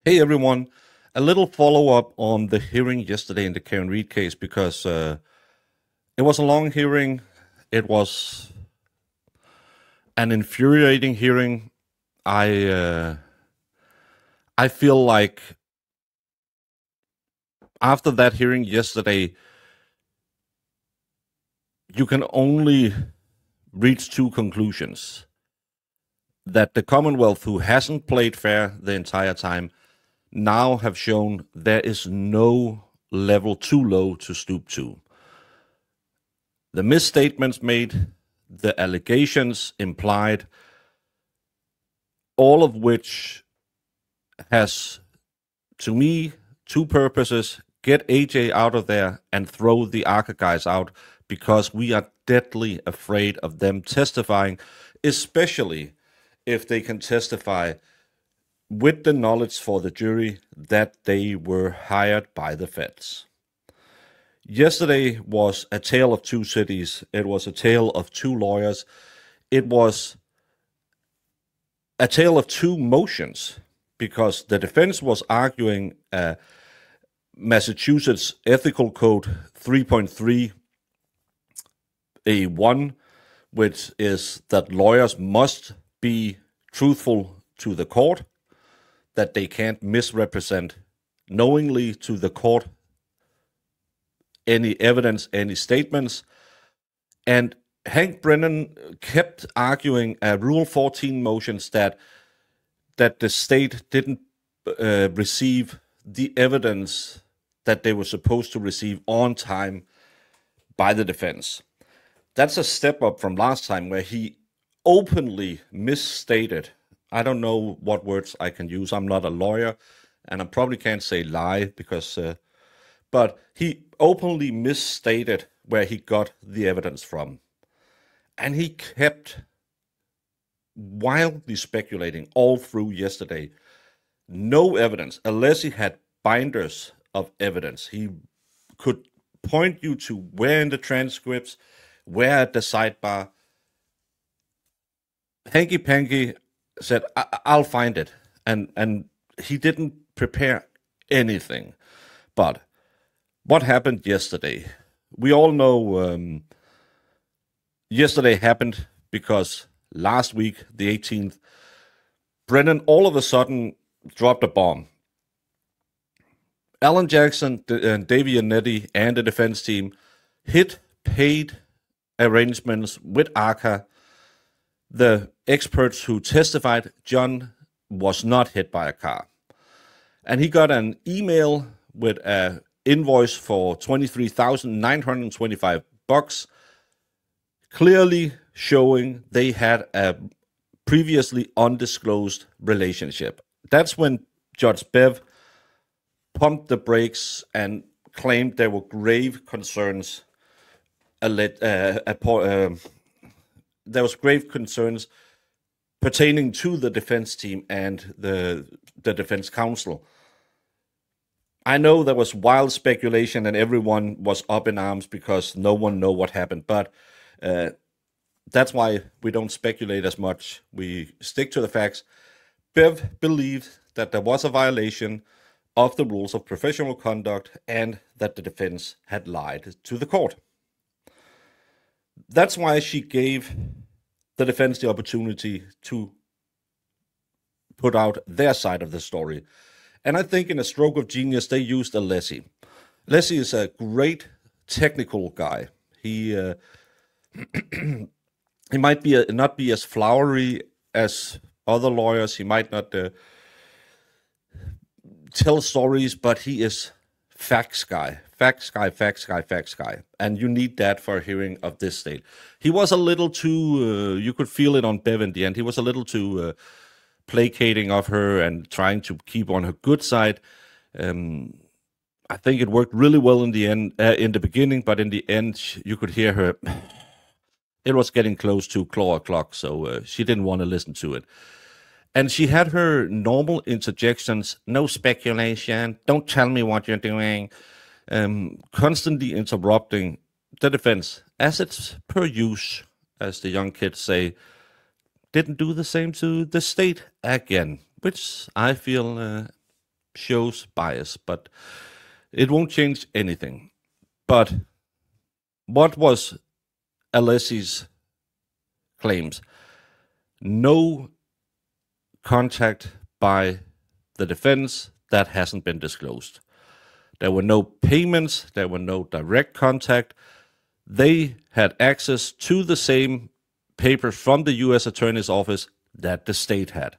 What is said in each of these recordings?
Hey everyone, a little follow up on the hearing yesterday in the Karen Reed case because it was a long hearing. It was an infuriating hearing. I I feel like after that hearing yesterday, you can only reach two conclusions: that the Commonwealth, who hasn't played fair the entire time, now have shown there is no level too low to stoop to. The misstatements made, the allegations implied, all of which has, to me, two purposes: get AJ out of there and throw the ARCA guys out, because we are deadly afraid of them testifying, especially if they can testify with the knowledge for the jury that they were hired by the feds. Yesterday was a tale of two cities. It was a tale of two lawyers. It was a tale of two motions, because the defense was arguing Massachusetts Ethical Code 3.3A1, which is that lawyers must be truthful to the court, that they can't misrepresent knowingly to the court any evidence, any statements. And Hank Brennan kept arguing Rule 14 motions that the state didn't receive the evidence that they were supposed to receive on time by the defense. That's a step up from last time, where he openly misstated. I don't know what words I can use. I'm not a lawyer, and I probably can't say lie because, but he openly misstated where he got the evidence from. And he kept wildly speculating all through yesterday. No evidence. Alessi had binders of evidence. He could point you to where in the transcripts, where at the sidebar. Hanky Panky said, I'll find it. And he didn't prepare anything. But what happened yesterday? We all know yesterday happened because last week, the 18th, Brennan all of a sudden dropped a bomb. Alan Jackson and Davey Annetti and the defense team hit paid arrangements with ARCA. The experts who testified, John was not hit by a car. And he got an email with an invoice for $23,925, clearly showing they had a previously undisclosed relationship. That's when Judge Bev pumped the brakes and claimed there were grave concerns. There was grave concerns pertaining to the defense team and the defense counsel. I know there was wild speculation and everyone was up in arms because no one knew what happened, but that's why we don't speculate as much. We stick to the facts. Bev believed that there was a violation of the rules of professional conduct and that the defense had lied to the court. That's why she gave the defense the opportunity to put out their side of the story. And I think in a stroke of genius, they used Alessi. Alessi is a great technical guy. He might be not be as flowery as other lawyers. He might not tell stories, but he is facts guy. And you need that for a hearing of this state. He was a little too, you could feel it on Bev in the end. He was a little too placating of her and trying to keep on her good side. I think it worked really well in the end, in the beginning, but in the end, you could hear her. It was getting close to claw o'clock, so she didn't want to listen to it. And she had her normal interjections, no speculation, don't tell me what you're doing, constantly interrupting the defense, as it's per use, as the young kids say. Didn't do the same to the state again, which I feel shows bias, but it won't change anything. But what was Alessi's claims? No contact by the defense that hasn't been disclosed. There were no payments, there were no direct contact. They had access to the same papers from the U.S. Attorney's Office that the state had.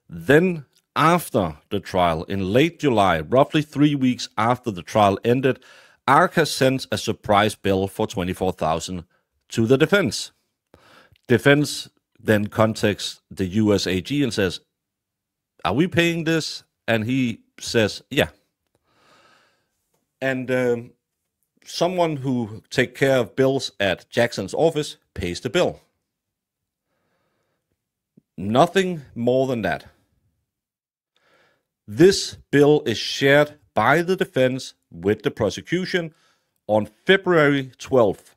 Then, after the trial, in late July, roughly 3 weeks after the trial ended, ARCA sent a surprise bill for $24,000 to the defense. Defense then contacts the U.S. AG and says, "Are we paying this?" And he says, "Yeah." And someone who takes care of bills at Jackson's office pays the bill. Nothing more than that. This bill is shared by the defense with the prosecution on February 12th,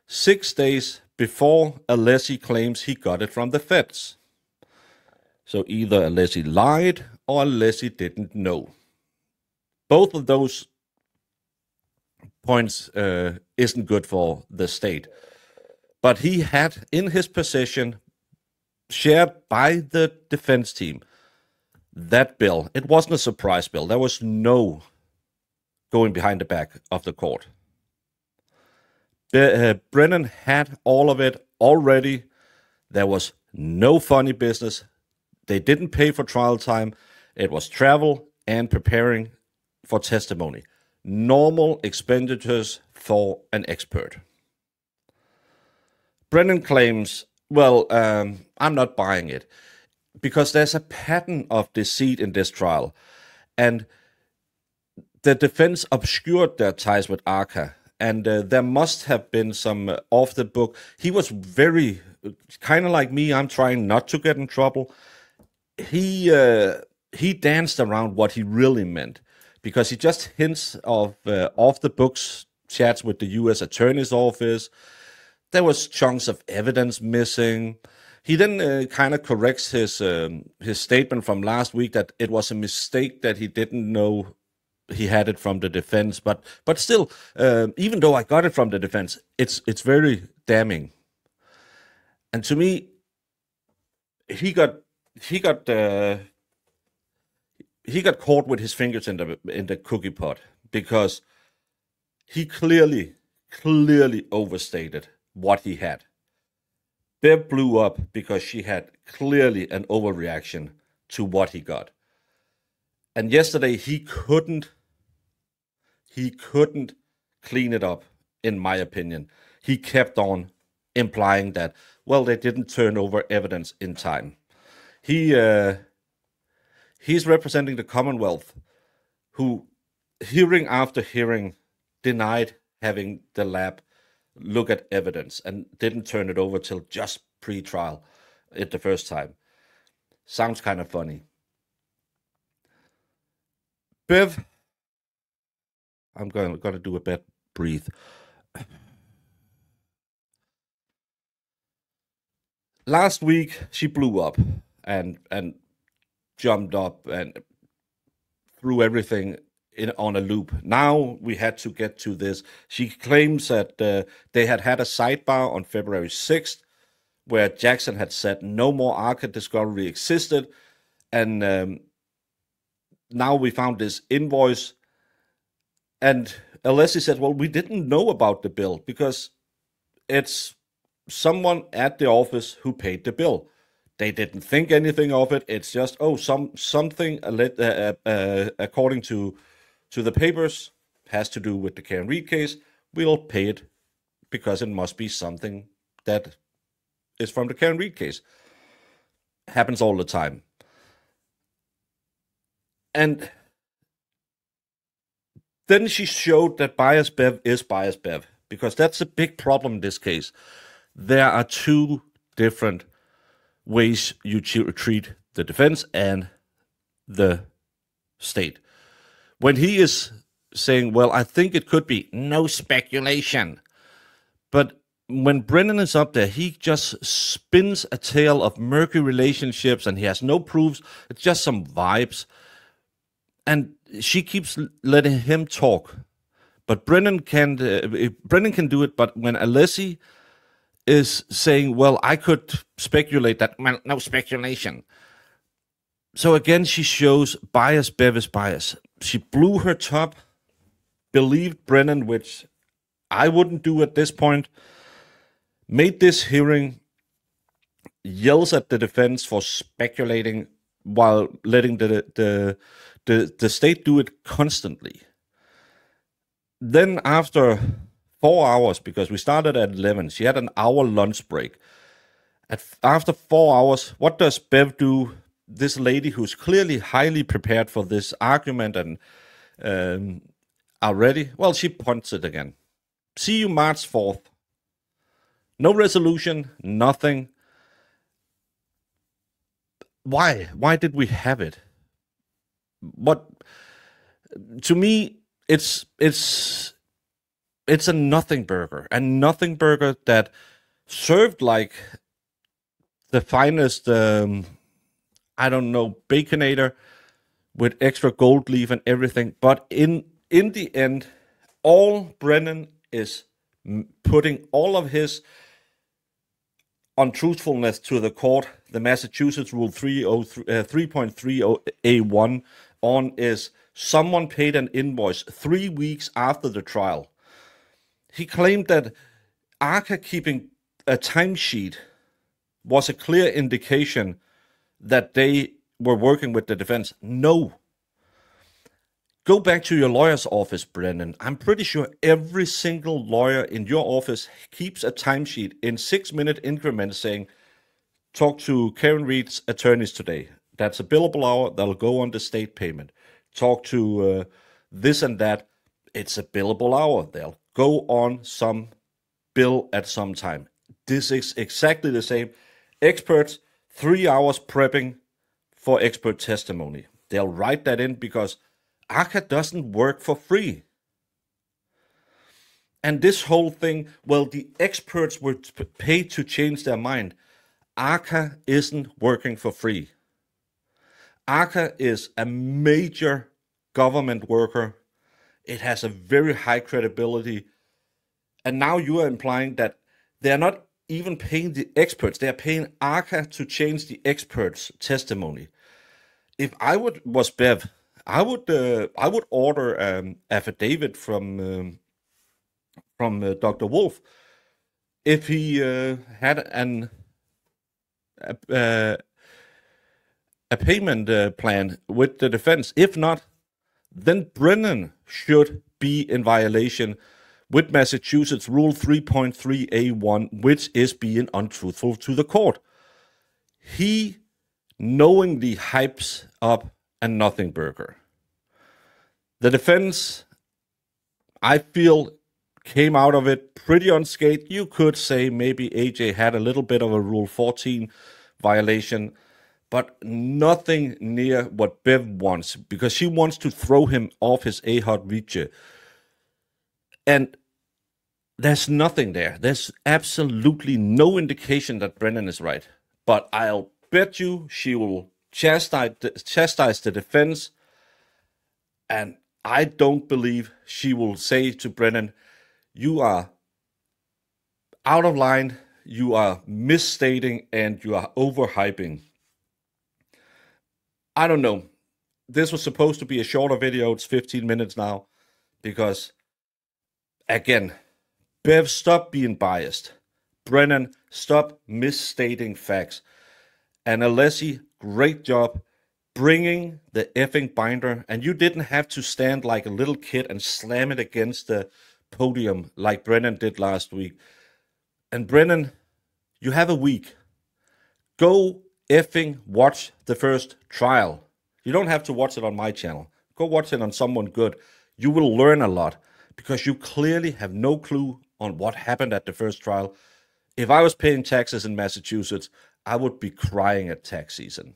6 days before Alessi claims he got it from the feds. So either Alessi lied or Alessi didn't know. Both of those points isn't good for the state. But he had in his possession, shared by the defense team, that bill. It wasn't a surprise bill. There was no going behind the back of the court. Brennan had all of it already. There was no funny business. They didn't pay for trial time. It was travel and preparing for testimony. Normal expenditures for an expert. Brennan claims, well, I'm not buying it because there's a pattern of deceit in this trial. And the defense obscured their ties with ARCA. And there must have been some off the book. He was very, kind of like me, I'm trying not to get in trouble. He danced around what he really meant, because he just hints of off the books chats with the U.S. Attorney's Office. There was chunks of evidence missing. He then kind of corrects his statement from last week that it was a mistake that he didn't know he had it from the defense. But still, even though I got it from the defense, it's very damning. And to me, he got caught with his fingers in the cookie pot, because he clearly overstated what he had. Bev blew up because she had clearly an overreaction to what he got. And yesterday he couldn't clean it up, in my opinion. He kept on implying that, well, they didn't turn over evidence in time. He's representing the Commonwealth, who hearing after hearing denied having the lab look at evidence and didn't turn it over till just pre-trial it the first time. Sounds kind of funny. Bev, I'm going to do a bad breathe. Last week she blew up and jumped up and threw everything on a loop. Now we had to get to this. She claims that they had a sidebar on February 6th where Jackson had said no more ARCA discovery existed, and now we found this invoice. And Alessi said, well, we didn't know about the bill because it's someone at the office who paid the bill. They didn't think anything of it. It's just, something according to the papers has to do with the Karen Read case. We'll pay it because it must be something that is from the Karen Read case. Happens all the time. And then she showed that bias Bev is bias Bev, because that's a big problem in this case. There are two different ways you treat the defense and the state. When he is saying, well, I think it could be no speculation. But when Brennan is up there, he just spins a tale of murky relationships and he has no proofs. It's just some vibes. And she keeps letting him talk. But Brennan can do it. But when Alessi is saying, well, I could speculate that, well, no speculation. So again, she shows bias, Bev is bias. She blew her top, believed Brennan, which I wouldn't do at this point, made this hearing, yells at the defense for speculating while letting the state do it constantly. Then after 4 hours, because we started at 11, she had an hour lunch break. After 4 hours, what does Bev do? This lady who's clearly highly prepared for this argument and are ready, well, she punts it again. See you March 4th. No resolution, nothing. Why? Why did we have it? What? To me, it's a nothing burger. A nothing burger that served like the finest, I don't know, Baconator with extra gold leaf and everything. But in the end, all Brennan is putting all of his untruthfulness to the court, the Massachusetts Rule 3.30A1 on is someone paid an invoice 3 weeks after the trial. He claimed that ARCA keeping a timesheet was a clear indication that they were working with the defense. No. Go back to your lawyer's office, Brennan. I'm pretty sure every single lawyer in your office keeps a timesheet in 6-minute increments saying, talk to Karen Reed's attorneys today. That's a billable hour that'll go on the state payment. Talk to this and that. It's a billable hour. They'll go on some bill at some time. This is exactly the same. Experts, 3 hours prepping for expert testimony. They'll write that in because ARCA doesn't work for free. And this whole thing, well, the experts were paid to change their mind. ARCA isn't working for free. ARCA is a major government worker. It has a very high credibility. And now you are implying that they're not even paying the experts. They're paying ARCA to change the experts' testimony. If I was Bev, I would order affidavit from Dr. Wolf if he had a payment plan with the defense. If not, then Brennan should be in violation with Massachusetts Rule 3.3A1, which is being untruthful to the court. He knowingly hypes up a nothing burger. The defense, I feel, came out of it pretty unscathed. You could say maybe AJ had a little bit of a Rule 14 violation, but nothing near what Bev wants, because she wants to throw him off his A-hot reach. And there's nothing there. There's absolutely no indication that Brennan is right. But I'll bet you she will chastise the defense, and I don't believe she will say to Brennan, you are out of line, you are misstating, and you are overhyping. I don't know. This was supposed to be a shorter video. It's 15 minutes now because, again, Bev, stop being biased. Brennan, stop misstating facts. And Alessi, great job bringing the effing binder. And you didn't have to stand like a little kid and slam it against the podium like Brennan did last week. And Brennan, you have a week. Go effing watch the first trial. You don't have to watch it on my channel. Go watch it on someone good. You will learn a lot because you clearly have no clue on what happened at the first trial. If I was paying taxes in Massachusetts, I would be crying at tax season.